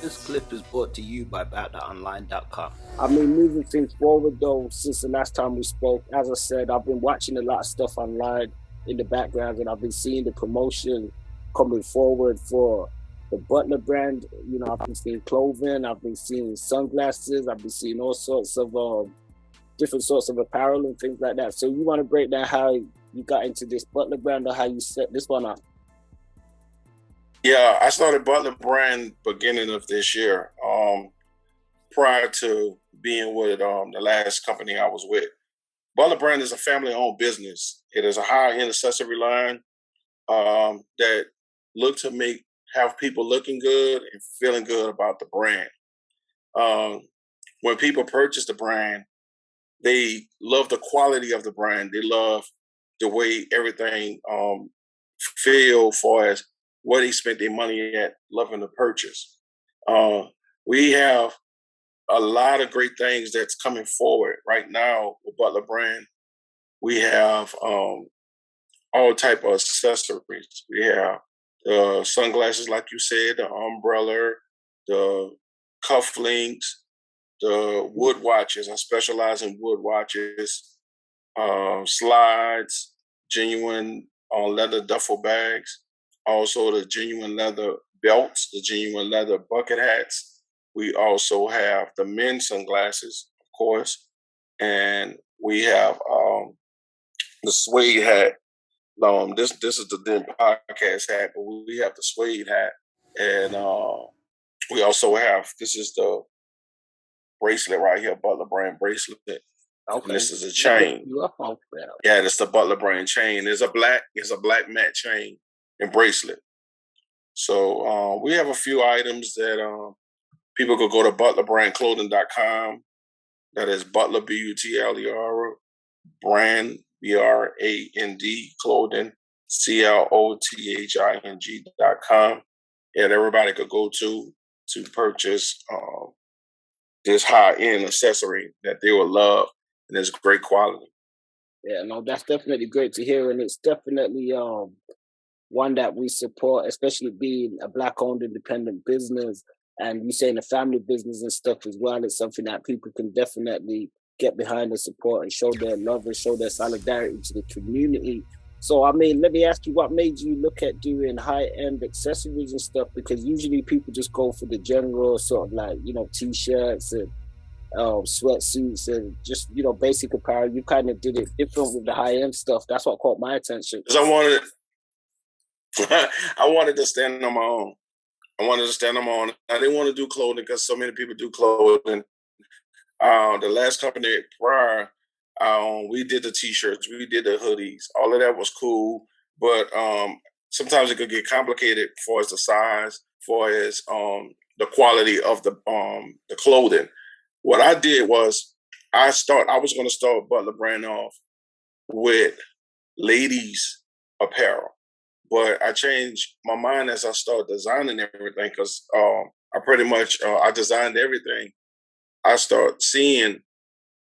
This clip is brought to you by BatterOnline.com. I mean, moving things forward though, since the last time we spoke, as I said, I've been watching a lot of stuff online in the background, and I've been seeing the promotion coming forward for the Butler brand. You know, I've been seeing clothing, I've been seeing sunglasses, I've been seeing all sorts of different sorts of apparel and things like that. So you want to break down how you got into this Butler brand or how you set this one up? Yeah, I started Butler brand beginning of this year. Prior to being with the last company I was with. Butler brand is a family-owned business. It is a high-end accessory line that look to have people looking good and feeling good about the brand. When people purchase the brand, they love the quality of the brand. They love the way everything feel for as what they spent their money at, loving the purchase. We have a lot of great things that's coming forward right now with Butler brand. We have all type of accessories. We have the sunglasses, like you said, the umbrella, the cufflinks, the wood watches. I specialize in wood watches, slides, genuine leather duffel bags, also the genuine leather belts, the genuine leather bucket hats. We also have the men's sunglasses, of course, and we have the suede hat. This is the Den podcast hat, but we have the suede hat, and we also have this is the bracelet right here, Butler brand bracelet. Okay. And this is a chain. Yeah, it's the Butler brand chain. It's a black matte chain and bracelet. So we have a few items that people could go to butlerbrandclothing.com. That is Butler, Butler, brand, brand, clothing, clothing.com. And everybody could go to purchase this high-end accessory that they will love, and it's great quality. Yeah, no, that's definitely great to hear, and it's definitely one that we support, especially being a Black-owned independent business, and you saying a family business and stuff as well. It's something that people can definitely get behind and support and show their love and show their solidarity to the community. So, I mean, let me ask you, what made you look at doing high-end accessories and stuff? Because usually people just go for the general sort of like, you know, T-shirts and sweatsuits and just, you know, basic apparel. You kind of did it different with the high-end stuff. That's what caught my attention. Because I wanted to stand on my own. I didn't want to do clothing because so many people do clothing. The last company prior, we did the T-shirts, we did the hoodies. All of that was cool, but sometimes it could get complicated for the size, for the quality of the clothing. What I did was I was going to start Butler brand off with ladies apparel. But I changed my mind as I started designing everything because I pretty much, I designed everything. I started seeing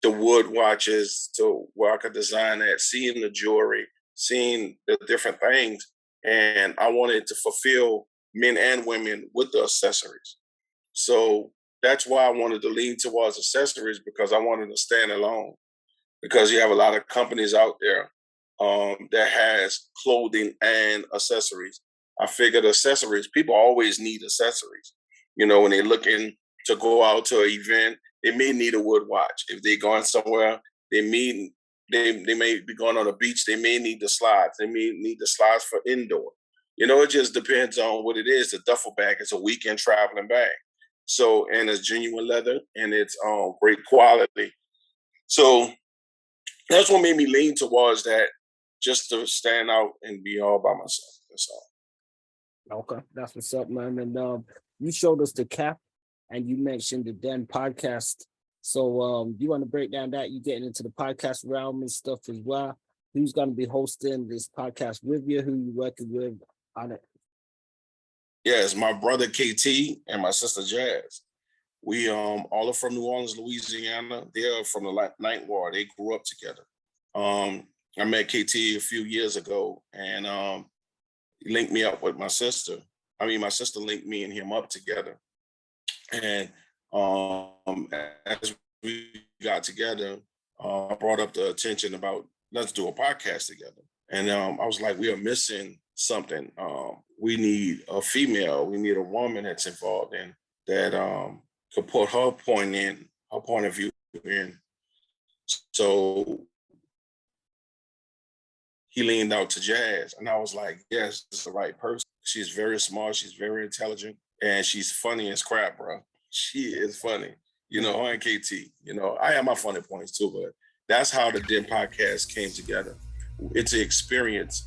the wood watches to where I could design that, seeing the jewelry, seeing the different things. And I wanted to fulfill men and women with the accessories. So that's why I wanted to lean towards accessories, because I wanted to stand alone. Because you have a lot of companies out there that has clothing and accessories. I figured accessories, people always need accessories. You know, when they're looking to go out to an event, they may need a wood watch. If they're going somewhere, they may be going on a beach, they may need the slides. They may need the slides for indoor. You know, it just depends on what it is. The duffel bag is a weekend traveling bag. So, and it's genuine leather and it's great quality. So that's what made me lean towards that, just to stand out and be all by myself. That's all. Okay, that's what's up, man. And you showed us the cap, and you mentioned the Den podcast. So you want to break down that? You getting into the podcast realm and stuff as well. Who's going to be hosting this podcast with you? Who you working with on it? Yeah, it's my brother KT and my sister Jazz. We all are from New Orleans, Louisiana. They're from the Ninth Ward. They grew up together. I met KT a few years ago, and he linked me up with my sister. My sister linked me and him up together. And as we got together, I brought up the attention about let's do a podcast together. And I was like, we are missing something. We need a female. We need a woman that's involved in that could put her point of view in. So he leaned out to Jazz, and I was like, yes, this is the right person. She's very smart. She's very intelligent, and she's funny as crap, bro. She is funny. You know, her and KT. You know, I have my funny points too, but that's how the Den podcast came together. It's an experience.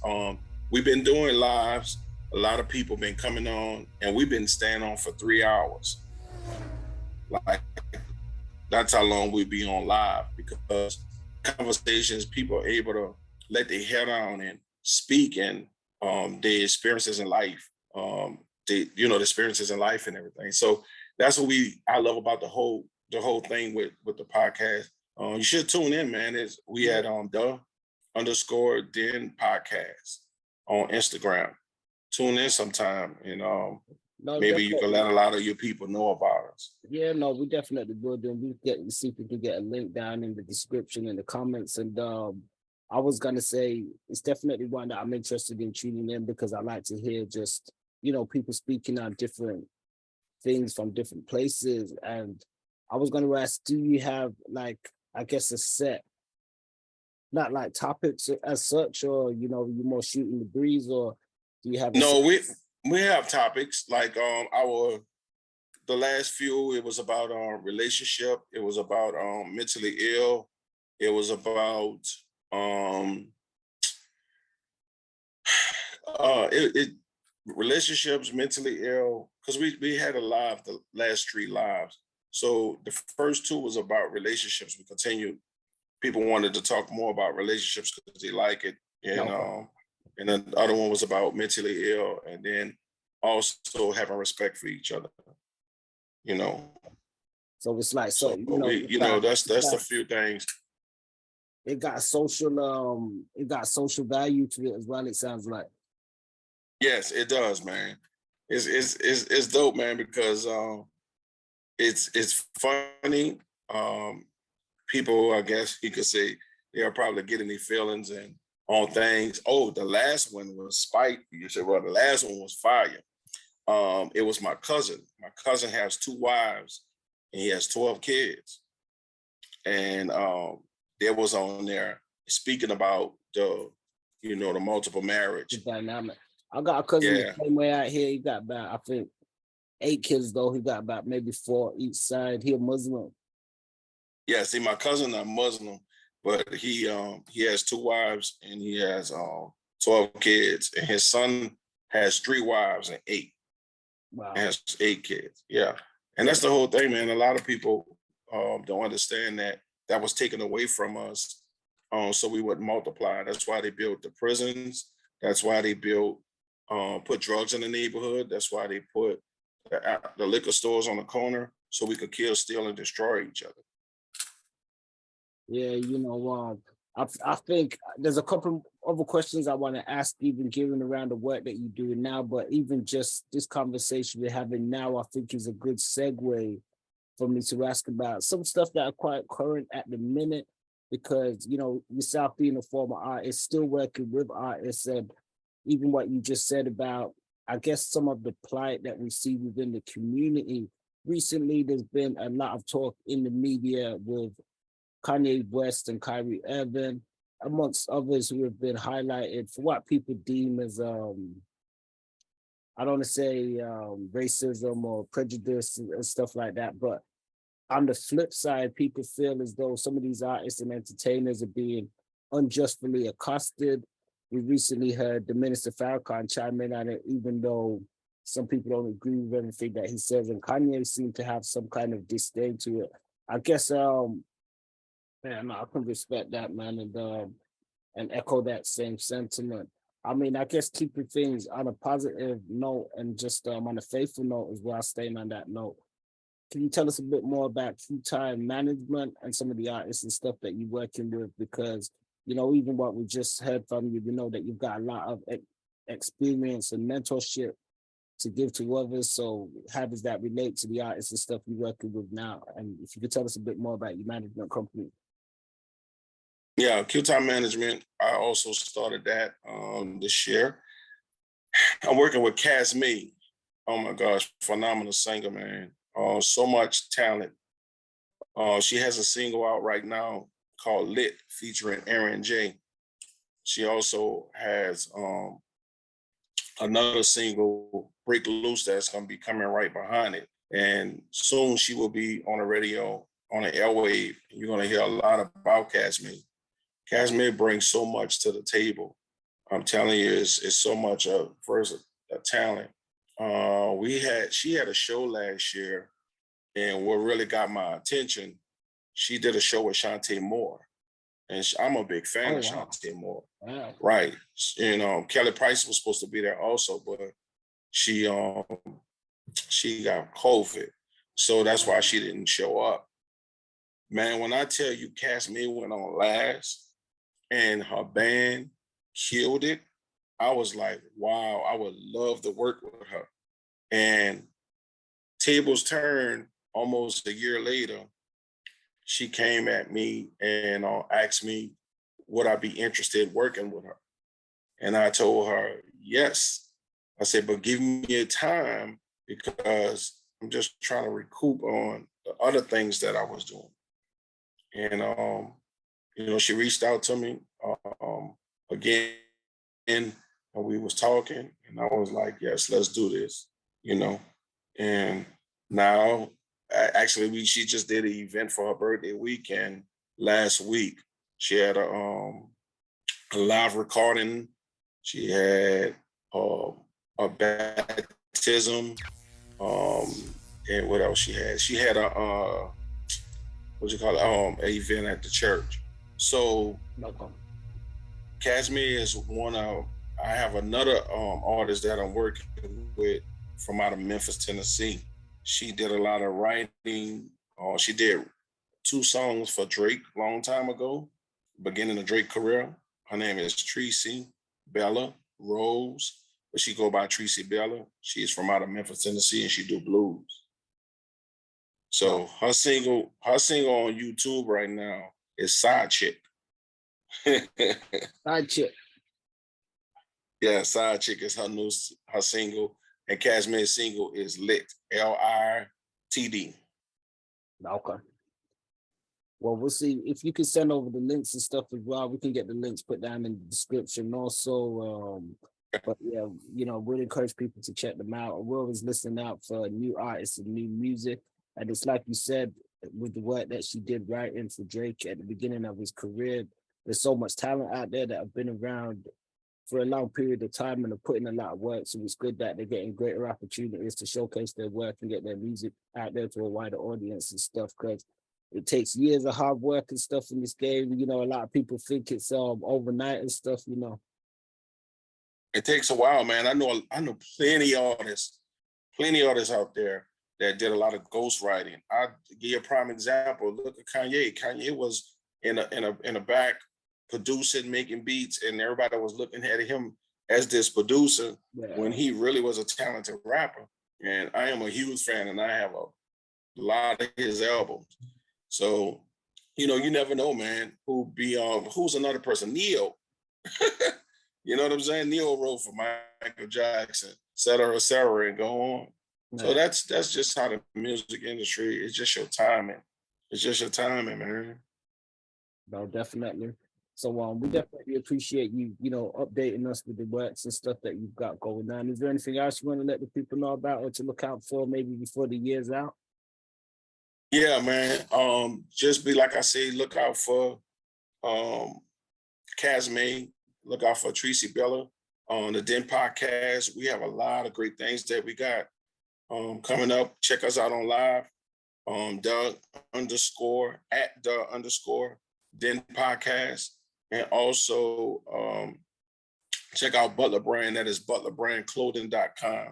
We've been doing lives. A lot of people been coming on, and we've been staying on for 3 hours. Like, that's how long we be on live, because conversations, people are able to let their head on and speak, and their experiences in life, the experiences in life and everything. So that's what I love about the whole thing with the podcast. You should tune in, man. We had the_Den podcast on Instagram. Tune in sometime, and No, maybe you can let definitely. a lot of your people know about us. Yeah, no, we definitely will do. We get see if we can get a link down in the description in the comments. And I was gonna say it's definitely one that I'm interested in tuning in, because I like to hear just, people speaking on different things from different places. And I was gonna ask, do you have, like, I guess, a set, not like topics as such, or you're more shooting the breeze, or do you have a set? No, we have topics like the last few. It was about relationship. It was about mentally ill. It was about relationships, mentally ill, because we had a live the last 3 lives. So the first 2 was about relationships. We continued. People wanted to talk more about relationships because they like it, and then the other one was about mentally ill, and then also having respect for each other. You know, So it's like, so so that's the few things. it got social value to it as well, it sounds like. Yes, it does, man. It's dope, man, because it's funny. People, I guess you could say, they are probably getting their feelings and on things. Oh, the last one was spite. You said, well, the last one was fire. It was my cousin. My cousin has 2 wives and he has 12 kids. And there was on there speaking about the multiple marriage. The dynamic. I got a cousin the same way out here. He got about, I think, 8 kids though. He got about maybe 4 each side. He a Muslim. Yeah, see, my cousin not Muslim, but he has 2 wives and he has 12 kids, and his son has 3 wives and 8. Wow. And has 8 kids. Yeah, and that's the whole thing, man. A lot of people don't understand that was taken away from us, so we wouldn't multiply. That's why they built the prisons. That's why they put drugs in the neighborhood. That's why they put the liquor stores on the corner, so we could kill, steal, and destroy each other. Yeah, I think there's a couple other questions I want to ask, even given around the work that you're doing now, but even just this conversation we're having now, I think is a good segue for me to ask about some stuff that are quite current at the minute, because, yourself being a former artist, still working with artists, and even what you just said about, I guess, some of the plight that we see within the community. Recently, there's been a lot of talk in the media with Kanye West and Kyrie Irving, amongst others, who have been highlighted for what people deem as, I don't want to say racism or prejudice and stuff like that, but on the flip side, people feel as though some of these artists and entertainers are being unjustly accosted. We recently heard the Minister Farrakhan chime in on it, even though some people don't agree with everything that he says, and Kanye seemed to have some kind of disdain to it. I guess, man, I can respect that, man, and echo that same sentiment. I mean, I guess keeping things on a positive note and just on a faithful note as well, staying on that note. Can you tell us a bit more about Tyme Management and some of the artists and stuff that you're working with? Because, even what we just heard from you, we know that you've got a lot of experience and mentorship to give to others. So how does that relate to the artists and stuff you're working with now? And if you could tell us a bit more about your management company. Yeah, Tyme Management. I also started that this year. I'm working with Casme. Oh my gosh, phenomenal singer, man. So much talent. She has a single out right now called Lit featuring Aaron J. She also has another single, Break Loose, that's going to be coming right behind it. And soon she will be on the radio, on the airwave. You're going to hear a lot about Casme. Casme brings so much to the table. I'm telling you, it's so much of first a talent. She had a show last year, and what really got my attention, she did a show with Shantae Moore. And I'm a big fan of Shantae Moore. Wow. Right. You know, Kelly Price was supposed to be there also, but she got COVID. So that's why she didn't show up. Man, when I tell you Casme went on last and her band killed it, I was like, wow, I would love to work with her. And tables turned almost a year later. She came at me and asked me, would I be interested in working with her? And I told her, yes. I said, but give me a time because I'm just trying to recoup on the other things that I was doing. And, you know, she reached out to me again, and we was talking, and I was like, yes, let's do this, you know. And now, actually, she just did an event for her birthday weekend last week. She had a live recording. She had a baptism. And what else she had? She had a what you call it? An event at the church. So Casme is one of. I have another artist that I'm working with from out of Memphis, Tennessee. She did a lot of writing. She did 2 songs for Drake a long time ago, beginning of Drake's career. Her name is Tracy Bella Rose, but she go by Tracy Bella. She's from out of Memphis, Tennessee, and she do blues. So her single on YouTube right now is Side Chick. Side Chick. Yeah, Side Chick is her single, and Casme's single is Lit, LITD. Okay. Well, we'll see if you can send over the links and stuff as well. We can get the links put down in the description also. But yeah, you know, we'll encourage people to check them out. We're always listening out for new artists and new music. And it's like you said, with the work that she did writing for Drake at the beginning of his career, there's so much talent out there that have been around for a long period of time and are putting a lot of work. So it's good that they're getting greater opportunities to showcase their work and get their music out there to a wider audience and stuff, because it takes years of hard work and stuff in this game. You know, a lot of people think it's overnight and stuff, you know. It takes a while, man. I know plenty artists out there that did a lot of ghostwriting. I give you a prime example. Look at Kanye. Kanye was in a back producing, making beats, and everybody was looking at him as this producer when he really was a talented rapper. And I am a huge fan, and I have a lot of his albums. So, you know, you never know, man, who's another person? Neo. You know what I'm saying? Neo wrote for Michael Jackson, et cetera, and go on. Yeah. So that's just how the music industry is. Just your timing. It's just your timing, man. No, definitely. So we definitely appreciate you, you know, updating us with the works and stuff that you've got going on. Is there anything else you want to let the people know about or to look out for maybe before the year's out? Yeah, man. Just be like I say, look out for Casme, look out for Tracy Bella on the Den podcast. We have a lot of great things that we got coming up. Check us out on live. @_Den podcast. And also check out Butler brand. That is butlerbrandclothing.com.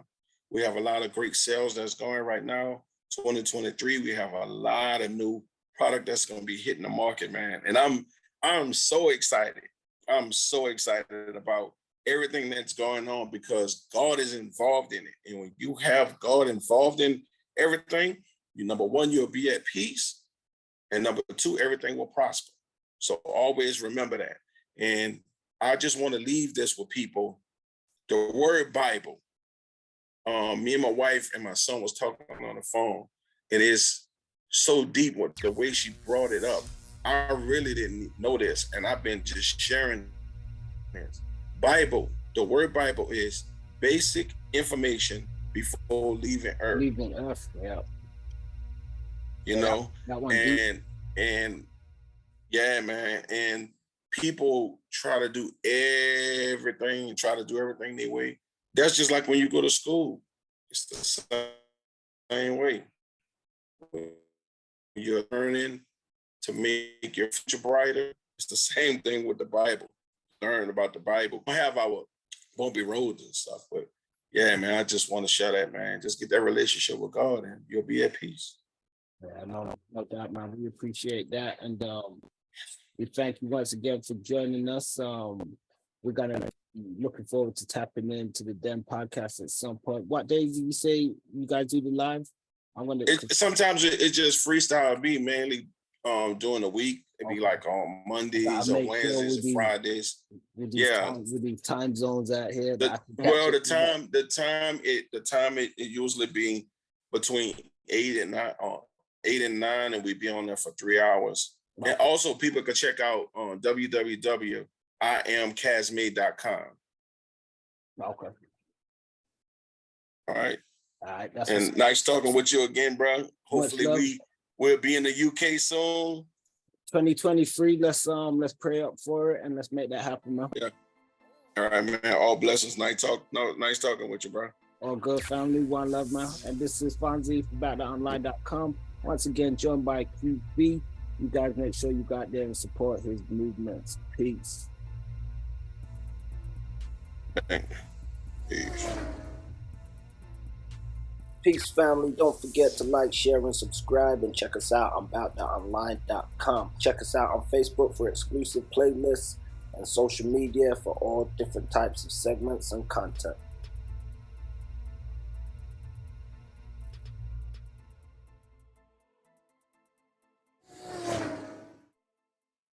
We have a lot of great sales that's going right now. 2023, we have a lot of new product that's going to be hitting the market, man. And I'm so excited. I'm so excited about everything that's going on because God is involved in it. And when you have God involved in everything, number one, you'll be at peace. And number two, everything will prosper. So always remember that. And I just want to leave this with people. The word Bible, me and my wife and my son was talking on the phone. It is so deep with the way she brought it up. I really didn't know this, and I've been just sharing this. Bible, the word Bible is basic information before leaving Earth. Leaving Earth, yeah. You know, and yeah, man, and people try to do everything their way. That's just like when you go to school. It's the same way. You're learning to make your future brighter. It's the same thing with the Bible. Learn about the Bible. We have our bumpy roads and stuff, but yeah, man, I just want to share that, man. Just get that relationship with God and you'll be at peace. Yeah, no doubt, man. We appreciate that. And we thank you once again for joining us. We're gonna looking forward to tapping into the Den podcast at some point. What days do you say you guys do the live? Sometimes it just freestyle be mainly during the week. It'd be like on Mondays or Wednesdays or Fridays. With these time zones out here. The time it usually be between 8 and 9, and we be on there for 3 hours. Okay. And also people can check out on www.iamcasmade.com. Okay. All right. All right. And nice talking with you again, bro. Hopefully we'll be in the UK soon. 2023. Let's pray up for it and let's make that happen, man. Yeah. All right, man. All blessings. Nice talking with you, bro. All good, family. One love, man. And this is Fonzie from ButlerOnline.com. Once again, joined by QB. You guys make sure you got there and support his movements. Peace. Peace. Peace, family. Don't forget to like, share, and subscribe, and check us out on ButlerOnline.com. Check us out on Facebook for exclusive playlists and social media for all different types of segments and content.